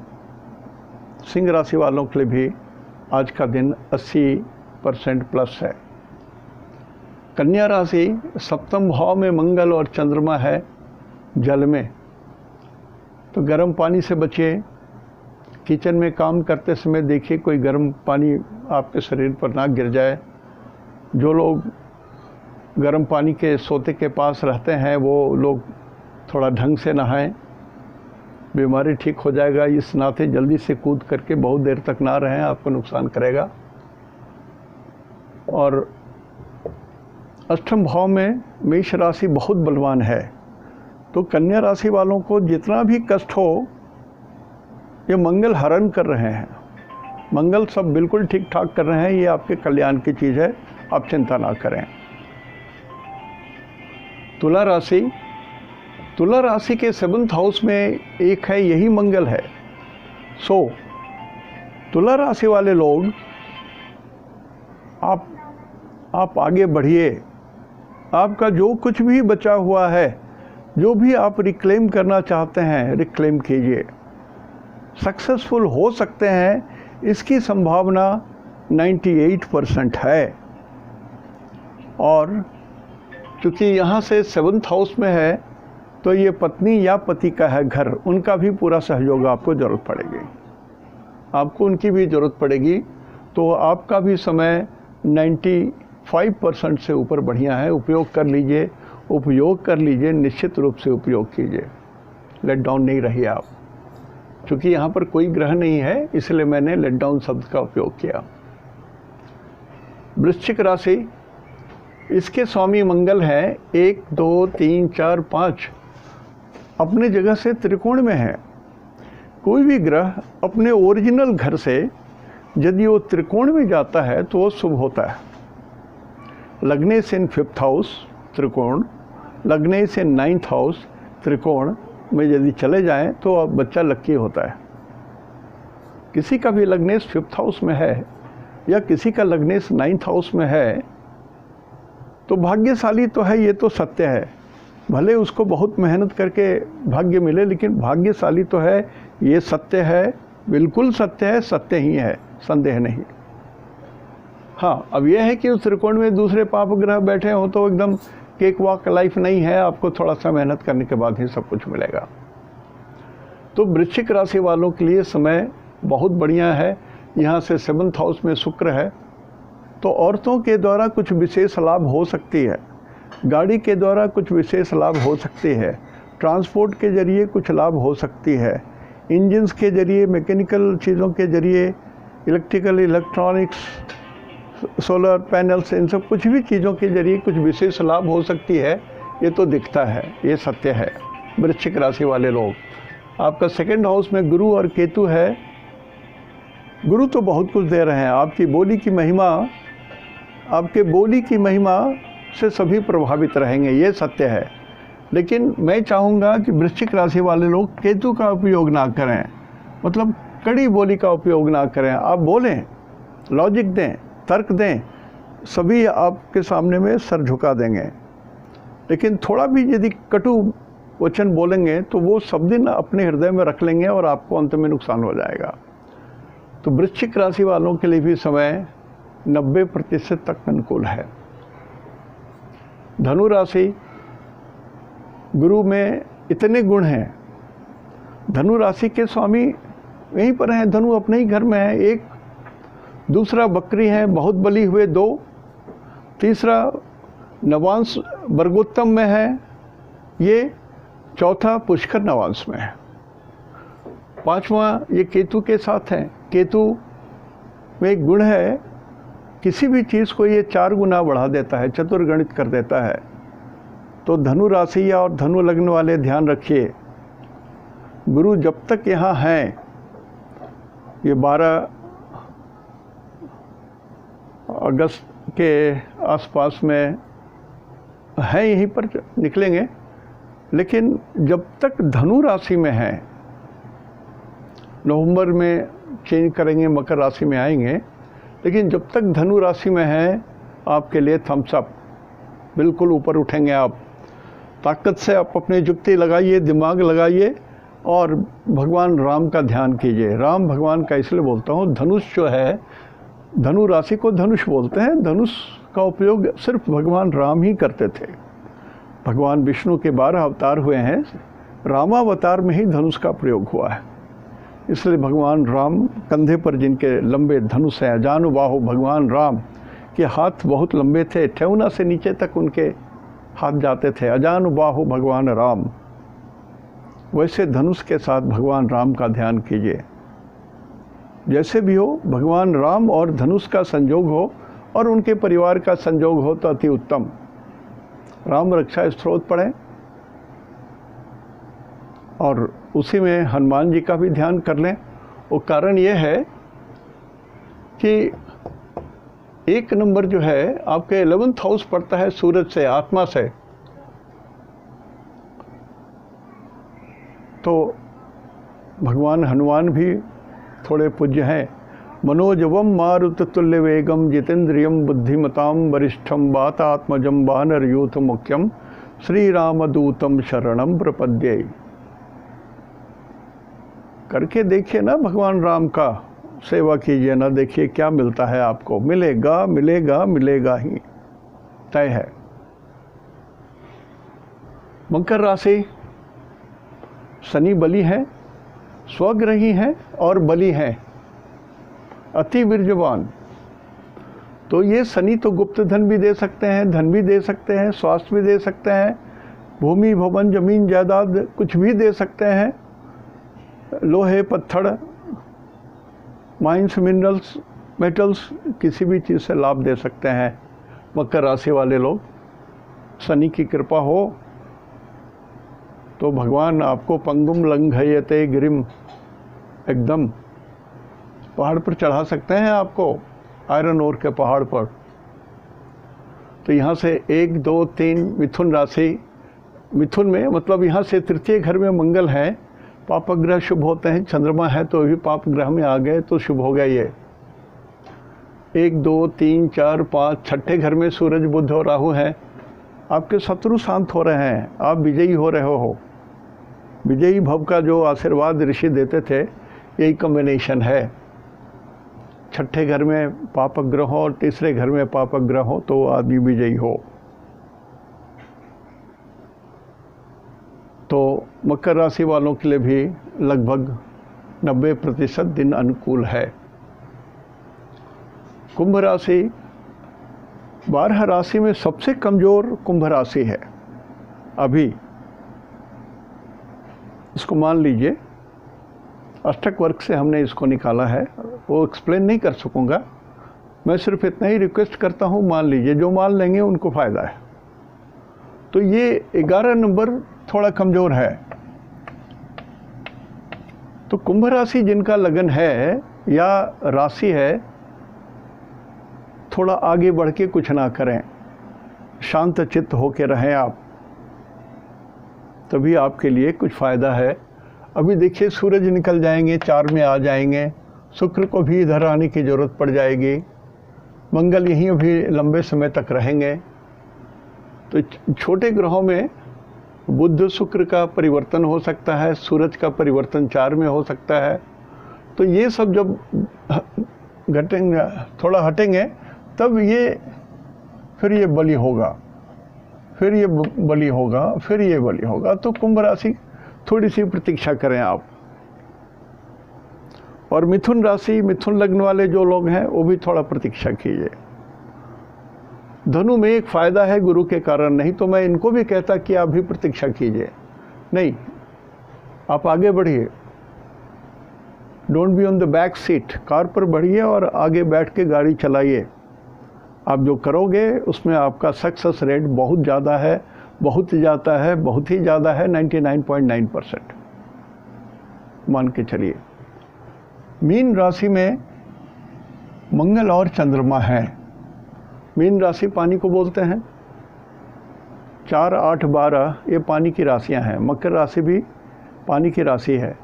सिंह राशि वालों के लिए भी आज का दिन 80% प्लस है। कन्या राशि, सप्तम भाव में मंगल और चंद्रमा है जल में, तो गर्म पानी से बचिए। किचन में काम करते समय देखिए कोई गर्म पानी आपके शरीर पर ना गिर जाए। जो लोग गर्म पानी के सोते के पास रहते हैं वो लोग थोड़ा ढंग से नहाएं, बीमारी ठीक हो जाएगा। इस नाते जल्दी से कूद करके बहुत देर तक ना रहें, आपको नुकसान करेगा। और अष्टम भाव में मेष राशि बहुत बलवान है, तो कन्या राशि वालों को जितना भी कष्ट हो ये मंगल हरण कर रहे हैं। मंगल सब बिल्कुल ठीक ठाक कर रहे हैं, ये आपके कल्याण की चीज़ है, आप चिंता ना करें। तुला राशि, तुला राशि के 7th हाउस में एक है, यही मंगल है। सो तुला राशि वाले लोग आप आगे बढ़िए। आपका जो कुछ भी बचा हुआ है, जो भी आप रिक्लेम करना चाहते हैं, रिक्लेम कीजिए। सक्सेसफुल हो सकते हैं, इसकी संभावना 98% है। और चूँकि यहाँ से 7th हाउस में है, तो ये पत्नी या पति का है घर, उनका भी पूरा सहयोग आपको ज़रूरत पड़ेगी, आपको उनकी भी ज़रूरत पड़ेगी। तो आपका भी समय 95% से ऊपर बढ़िया है। उपयोग कर लीजिए, उपयोग कर लीजिए, निश्चित रूप से उपयोग कीजिए, लेट डाउन नहीं रहिए आप। चूँकि यहाँ पर कोई ग्रह नहीं है, इसलिए मैंने लेट डाउन शब्द का उपयोग किया। वृश्चिक राशि, इसके स्वामी मंगल है, 1, 2, 3, 4, 5 अपने जगह से त्रिकोण में है। कोई भी ग्रह अपने ओरिजिनल घर से यदि वो त्रिकोण में जाता है तो वो शुभ होता है। लग्ने से 5th हाउस त्रिकोण, लग्ने से 9th हाउस त्रिकोण में यदि चले जाएं तो अब बच्चा लक्की होता है। किसी का भी लग्नेश 5th हाउस में है या किसी का लग्नेश 9th हाउस में है तो भाग्यशाली तो है, ये तो सत्य है। भले उसको बहुत मेहनत करके भाग्य मिले, लेकिन भाग्यशाली तो है, ये सत्य है, बिल्कुल सत्य है, सत्य ही है, संदेह नहीं। हाँ, अब यह है कि उस त्रिकोण में दूसरे पाप ग्रह बैठे हों तो एकदम केक वॉक लाइफ नहीं है, आपको थोड़ा सा मेहनत करने के बाद ही सब कुछ मिलेगा। तो वृश्चिक राशि वालों के लिए समय बहुत बढ़िया है। यहाँ से 7th हाउस में शुक्र है, तो औरतों के द्वारा कुछ विशेष लाभ हो सकती है, गाड़ी के द्वारा कुछ विशेष लाभ हो सकती है, ट्रांसपोर्ट के जरिए कुछ लाभ हो सकती है, इंजन्स के जरिए, मैकेनिकल चीज़ों के जरिए, इलेक्ट्रिकल, इलेक्ट्रॉनिक्स, सोलर पैनल्स, इन सब कुछ भी चीज़ों के जरिए कुछ विशेष लाभ हो सकती है। ये तो दिखता है, ये सत्य है। वृश्चिक राशि वाले लोग, आपका 2nd हाउस में गुरु और केतु है। गुरु तो बहुत कुछ दे रहे हैं, आपकी बोली की महिमा, आपके बोली की महिमा से सभी प्रभावित रहेंगे, ये सत्य है। लेकिन मैं चाहूँगा कि वृश्चिक राशि वाले लोग केतु का उपयोग ना करें, मतलब कड़ी बोली का उपयोग ना करें। आप बोलें, लॉजिक दें, तर्क दें, सभी आपके सामने में सर झुका देंगे। लेकिन थोड़ा भी यदि कटु वचन बोलेंगे तो वो सब दिन अपने हृदय में रख लेंगे और आपको अंत में नुकसान हो जाएगा। तो वृश्चिक राशि वालों के लिए भी समय 90% तक अनुकूल है। धनु राशि, गुरु में इतने गुण हैं। धनु राशि के स्वामी यहीं पर हैं, धनु अपने ही घर में है। एक, दूसरा बकरी है, बहुत बली हुए 2, तीसरा नवांश वर्गोत्तम में है, ये चौथा पुष्कर नवांश में है, 5वां ये केतु के साथ है। केतु में एक गुण है, किसी भी चीज़ को ये 4 गुना बढ़ा देता है, चतुर्गणित कर देता है। तो धनु राशि या और धनु लग्न वाले ध्यान रखिए, गुरु जब तक यहाँ हैं, ये 12 अगस्त के आसपास में हैं, यहीं पर निकलेंगे, लेकिन जब तक धनु राशि में है, नवंबर में चेंज करेंगे, मकर राशि में आएंगे, लेकिन जब तक धनु राशि में है आपके लिए थम्स अप, बिल्कुल ऊपर उठेंगे आप। ताकत से आप अपनी युक्ति लगाइए, दिमाग लगाइए और भगवान राम का ध्यान कीजिए। राम भगवान का इसलिए बोलता हूँ, धनुष जो है, धनु राशि को धनुष बोलते हैं। धनुष का उपयोग सिर्फ भगवान राम ही करते थे। भगवान विष्णु के 12 अवतार हुए हैं, रामावतार में ही धनुष का प्रयोग हुआ है। इसलिए भगवान राम कंधे पर जिनके लंबे धनुष हैं, अजानुबाहु भगवान राम के हाथ बहुत लंबे थे, ठेहुना से नीचे तक उनके हाथ जाते थे, अजानुबाहु भगवान राम। वैसे धनुष के साथ भगवान राम का ध्यान कीजिए। जैसे भी हो, भगवान राम और धनुष का संयोग हो और उनके परिवार का संयोग हो तो अति उत्तम। राम रक्षा स्तोत्र पढ़ें और उसी में हनुमान जी का भी ध्यान कर लें। वो कारण ये है कि 1 नंबर जो है आपके 11th हाउस पड़ता है सूरज से, आत्मा से। तो भगवान हनुमान भी थोड़े पूज्य हैं। मनोजवम मारुततुल्य वेगम जितेंद्रियम बुद्धिमताम वरिष्ठम वातात्मजम वानरयूथ मुख्यम श्री रामदूतम शरणम प्रपद्ये। करके देखिए ना, भगवान राम का सेवा कीजिए ना, देखिए क्या मिलता है आपको। मिलेगा मिलेगा मिलेगा ही, तय है। मकर राशि, शनि बली है, स्वग्रही हैं और बली हैं, अति वीर्यवान। तो ये शनि तो गुप्त धन भी दे सकते हैं, धन भी दे सकते हैं, स्वास्थ्य भी दे सकते हैं, भूमि भवन जमीन जायदाद कुछ भी दे सकते हैं, लोहे पत्थर माइंस मिनरल्स मेटल्स किसी भी चीज़ से लाभ दे सकते हैं मकर राशि वाले लोग। शनि की कृपा हो तो भगवान आपको पंगुम लंघयते गिरिम, एकदम पहाड़ पर चढ़ा सकते हैं आपको, आयरन ओर के पहाड़ पर। तो यहाँ से 1 2 3 मिथुन राशि, मिथुन में मतलब यहाँ से तृतीय घर में मंगल है, पाप ग्रह शुभ होते हैं। चंद्रमा है तो भी पाप ग्रह में आ गए तो शुभ हो गया ये। 1 2 3 4 5 छठे घर में सूरज बुध और राहु हैं। आपके शत्रु शांत हो रहे हैं, आप विजयी हो रहे हो। विजयी भव का जो आशीर्वाद ऋषि देते थे, यही कॉम्बिनेशन है। छठे घर में पाप ग्रह हो और तीसरे घर में पाप ग्रह हो तो आदमी विजयी हो। तो मकर राशि वालों के लिए भी लगभग 90% दिन अनुकूल है। कुंभ राशि 12 राशि में सबसे कमज़ोर कुंभ राशि है अभी। इसको मान लीजिए, अष्टक वर्ग से हमने इसको निकाला है, वो एक्सप्लेन नहीं कर सकूँगा, मैं सिर्फ इतना ही रिक्वेस्ट करता हूँ, मान लीजिए। जो मान लेंगे उनको फ़ायदा है। तो ये 11 नंबर थोड़ा कमज़ोर है। तो कुंभ राशि जिनका लगन है या राशि है, थोड़ा आगे बढ़ के कुछ ना करें, शांत चित्त होके रहें आप, तभी आपके लिए कुछ फ़ायदा है। अभी देखिए सूरज निकल जाएंगे, 4 में आ जाएंगे, शुक्र को भी इधर आने की ज़रूरत पड़ जाएगी, मंगल यहीं भी लंबे समय तक रहेंगे। तो छोटे ग्रहों में बुध शुक्र का परिवर्तन हो सकता है, सूरज का परिवर्तन 4 में हो सकता है। तो ये सब जब घटेंगे, थोड़ा हटेंगे, तब ये फिर ये बलि होगा, फिर ये बलि होगा, फिर ये बलि होगा। तो कुंभ राशि थोड़ी सी प्रतीक्षा करें आप। और मिथुन राशि, मिथुन लग्न वाले जो लोग हैं वो भी थोड़ा प्रतीक्षा कीजिए। धनु में एक फ़ायदा है गुरु के कारण, नहीं तो मैं इनको भी कहता कि आप भी प्रतीक्षा कीजिए। नहीं, आप आगे बढ़िए, don't be on the back seat, car पर बढ़िए और आगे बैठ के गाड़ी चलाइए। आप जो करोगे उसमें आपका सक्सेस रेट बहुत ज़्यादा है, बहुत ज़्यादा है, बहुत ही ज़्यादा है, 99.9% मान के चलिए। मीन राशि में मंगल और चंद्रमा है। मीन राशि पानी को बोलते हैं, 4, 8, 12 ये पानी की राशियां हैं। मकर राशि भी पानी की राशि है।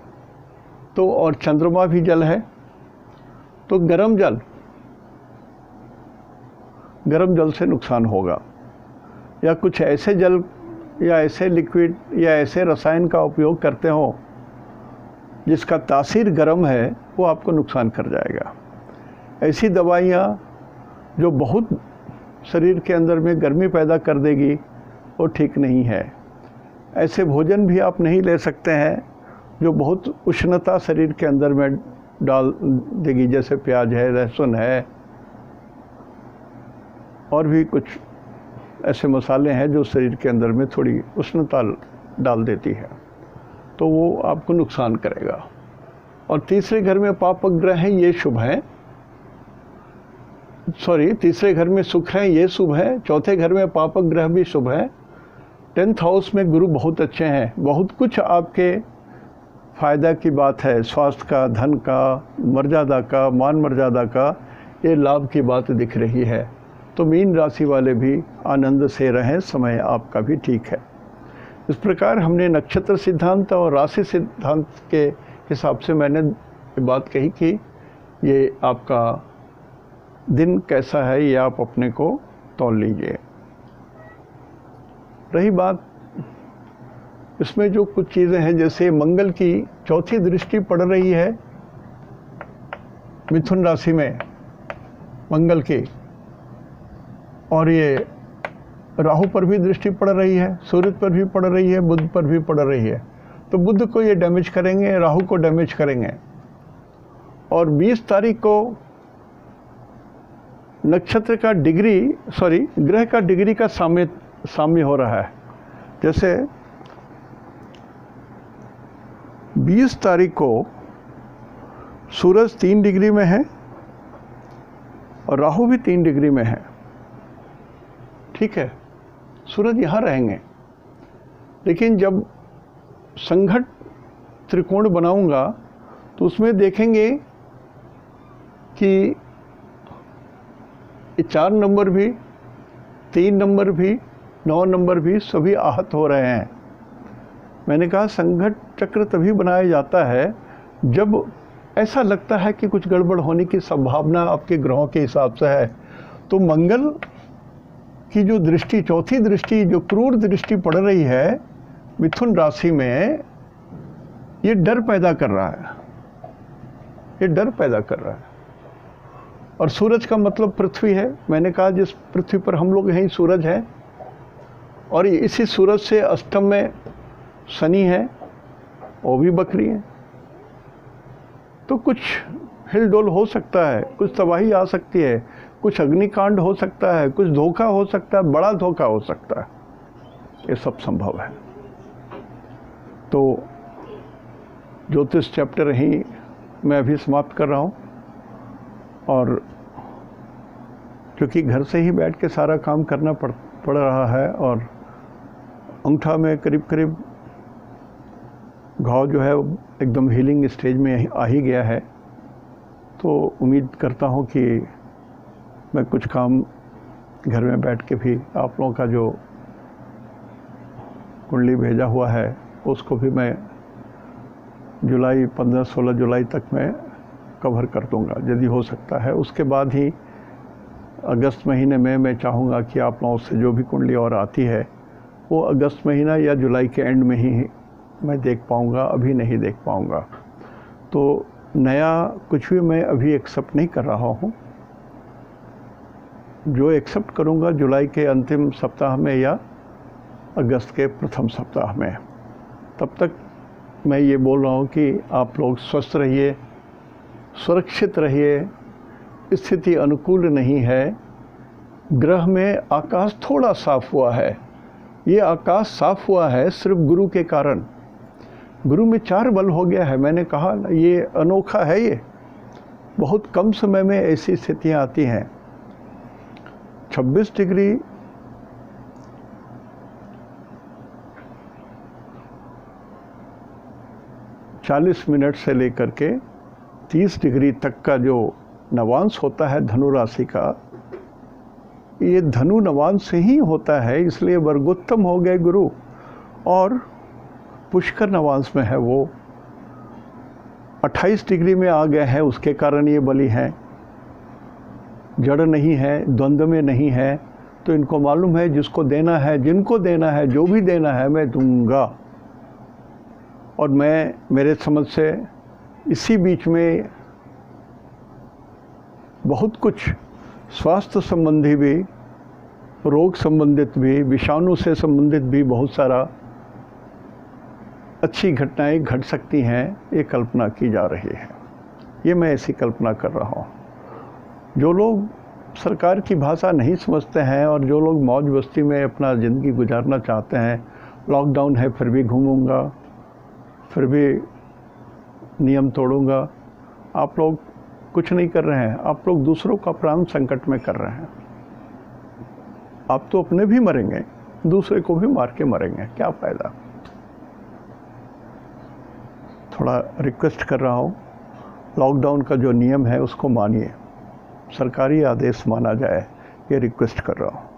तो और चंद्रमा भी जल है। तो गर्म जल से नुकसान होगा, या कुछ ऐसे जल या ऐसे लिक्विड या ऐसे रसायन का उपयोग करते हो जिसका तासीर गर्म है, वो आपको नुकसान कर जाएगा। ऐसी दवाइयाँ जो बहुत शरीर के अंदर में गर्मी पैदा कर देगी, वो ठीक नहीं है। ऐसे भोजन भी आप नहीं ले सकते हैं जो बहुत उष्णता शरीर के अंदर में डाल देगी, जैसे प्याज है, लहसुन है, और भी कुछ ऐसे मसाले हैं जो शरीर के अंदर में थोड़ी उष्णता डाल देती है, तो वो आपको नुकसान करेगा। और तीसरे घर में पापक ग्रह हैं, ये शुभ है। तीसरे घर में सुख है, ये शुभ है। चौथे घर में पापक ग्रह भी शुभ है। 10th हाउस में गुरु बहुत अच्छे हैं। बहुत कुछ आपके फ़ायदा की बात है, स्वास्थ्य का, धन का, मर्यादा का, मान मर्यादा का, ये लाभ की बात दिख रही है। तो मीन राशि वाले भी आनंद से रहें, समय आपका भी ठीक है। इस प्रकार हमने नक्षत्र सिद्धांत और राशि सिद्धांत के हिसाब से मैंने बात कही कि ये आपका दिन कैसा है, ये आप अपने को तौल लीजिए। रही बात इसमें जो कुछ चीज़ें हैं, जैसे मंगल की चौथी दृष्टि पड़ रही है मिथुन राशि में मंगल की, और ये राहु पर भी दृष्टि पड़ रही है, सूर्य पर भी पड़ रही है, बुध पर भी पड़ रही है। तो बुध को ये डैमेज करेंगे, राहु को डैमेज करेंगे। और 20 तारीख को नक्षत्र का ग्रह का डिग्री का साम्य हो रहा है। जैसे 20 तारीख को सूरज 3 डिग्री में है और राहु भी 3 डिग्री में है। ठीक है, सूरज यहाँ रहेंगे, लेकिन जब संघट त्रिकोण बनाऊंगा तो उसमें देखेंगे कि 4 नंबर भी, 3 नंबर भी, 9 नंबर भी सभी आहत हो रहे हैं। मैंने कहा संघट चक्र तभी बनाया जाता है जब ऐसा लगता है कि कुछ गड़बड़ होने की संभावना आपके ग्रहों के हिसाब से है। तो मंगल की जो दृष्टि, चौथी दृष्टि, जो क्रूर दृष्टि पड़ रही है मिथुन राशि में, ये डर पैदा कर रहा है, ये डर पैदा कर रहा है। और सूरज का मतलब पृथ्वी है। मैंने कहा जिस पृथ्वी पर हम लोग हैं, सूरज है, और इसी सूरज से अष्टम में शनि है, वो भी बकरी है। तो कुछ हिलडोल हो सकता है, कुछ तबाही आ सकती है, कुछ अग्निकांड हो सकता है, कुछ धोखा हो सकता है, बड़ा धोखा हो सकता है, ये सब संभव है। तो ज्योतिष चैप्टर ही मैं अभी समाप्त कर रहा हूँ, और क्योंकि घर से ही बैठ के सारा काम करना पड़ रहा है, और अंगूठा में करीब करीब घाव जो है एकदम हीलिंग स्टेज में आ ही गया है। तो उम्मीद करता हूँ कि मैं कुछ काम घर में बैठ के भी आप लोगों का जो कुंडली भेजा हुआ है उसको भी मैं जुलाई 15-16 जुलाई तक मैं कवर कर दूंगा, यदि हो सकता है। उसके बाद ही अगस्त महीने में मैं चाहूँगा कि आप लोगों से जो भी कुंडली और आती है वो अगस्त महीना या जुलाई के एंड में ही मैं देख पाऊँगा, अभी नहीं देख पाऊँगा। तो नया कुछ भी मैं अभी एक्सेप्ट नहीं कर रहा हूँ। जो एक्सेप्ट करूँगा जुलाई के अंतिम सप्ताह में या अगस्त के प्रथम सप्ताह में। तब तक मैं ये बोल रहा हूँ कि आप लोग स्वस्थ रहिए, सुरक्षित रहिए। स्थिति अनुकूल नहीं है। ग्रह में आकाश थोड़ा साफ हुआ है। ये आकाश साफ हुआ है सिर्फ गुरु के कारण। गुरु में 4 बल हो गया है। मैंने कहा ये अनोखा है। ये बहुत कम समय में ऐसी स्थितियाँ आती हैं। 26 डिग्री 40 मिनट से लेकर के 30 डिग्री तक का जो नवांश होता है धनु राशि का, ये धनु नवान से ही होता है, इसलिए वर्गोत्तम हो गए गुरु। और पुष्कर नवांश में है, वो 28 डिग्री में आ गए हैं, उसके कारण ये बलि हैं। जड़ नहीं है, द्वंद्व में नहीं है, तो इनको मालूम है जिसको देना है, जिनको देना है, जो भी देना है मैं दूंगा। और मैं, मेरे समझ से इसी बीच में बहुत कुछ स्वास्थ्य संबंधी भी, रोग संबंधित भी, विषाणु से संबंधित भी बहुत सारा अच्छी घटनाएं घट सकती हैं, ये कल्पना की जा रही है। ये मैं ऐसी कल्पना कर रहा हूँ। जो लोग सरकार की भाषा नहीं समझते हैं और जो लोग मौज बस्ती में अपना ज़िंदगी गुजारना चाहते हैं, लॉकडाउन है फिर भी घूमूंगा, फिर भी नियम तोड़ूंगा, आप लोग कुछ नहीं कर रहे हैं। आप लोग दूसरों का प्राण संकट में कर रहे हैं। आप तो अपने भी मरेंगे, दूसरे को भी मार के मरेंगे, क्या फ़ायदा। थोड़ा रिक्वेस्ट कर रहा हूँ, लॉकडाउन का जो नियम है उसको मानिए, सरकारी आदेश माना जाए, ये रिक्वेस्ट कर रहा हूँ।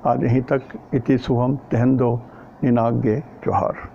आज यहीं तक। इति शुभम तेहंदो निनाग्ये जोहार।